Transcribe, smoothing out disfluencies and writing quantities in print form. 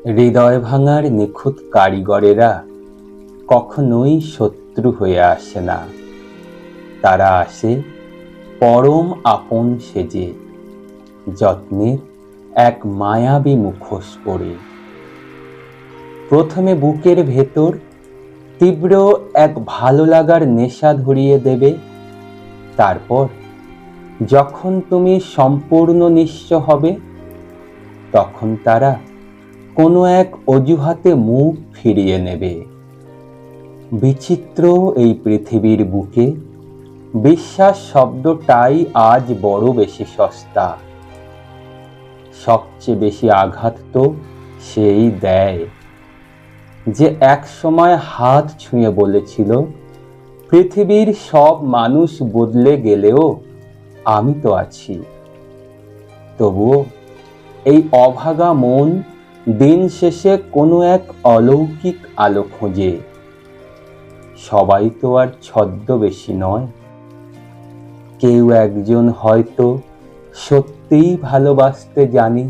হৃদয় ভাঙার নিখুঁত কারিগরেরা কখনোই শত্রু হয়ে আসে না। তারা আসে পরম আপন সেজে, যত্নের এক মায়াবী মুখোশ পরে। প্রথমে বুকের ভেতর তীব্র এক ভালো লাগার নেশা ধরিয়ে দেবে। তারপর যখন তুমি সম্পূর্ণ নিঃস্ব হবে, তখন তারা কোনো এক অজুহাতে মুখ ফিরিয়ে নেবে। বিচিত্র এই পৃথিবীর বুকে বিশ্বাস শব্দটাই আজ বড় বেশি সস্তা। সবচেয়ে বেশি আঘাত তো সেই দেয় যে এক সময় হাত ছুঁয়ে বলেছিল, পৃথিবীর সব মানুষ বদলে গেলেও আমি তো আছি। তবুও এই অভাগা মন দিন শেষে কোনো এক অলৌকিক আলো খোঁজে। সবাই তো আর ছদ্মবেশী নয়। কেউ একজন হয়তো সত্যিই ভালোবাসতে জানে।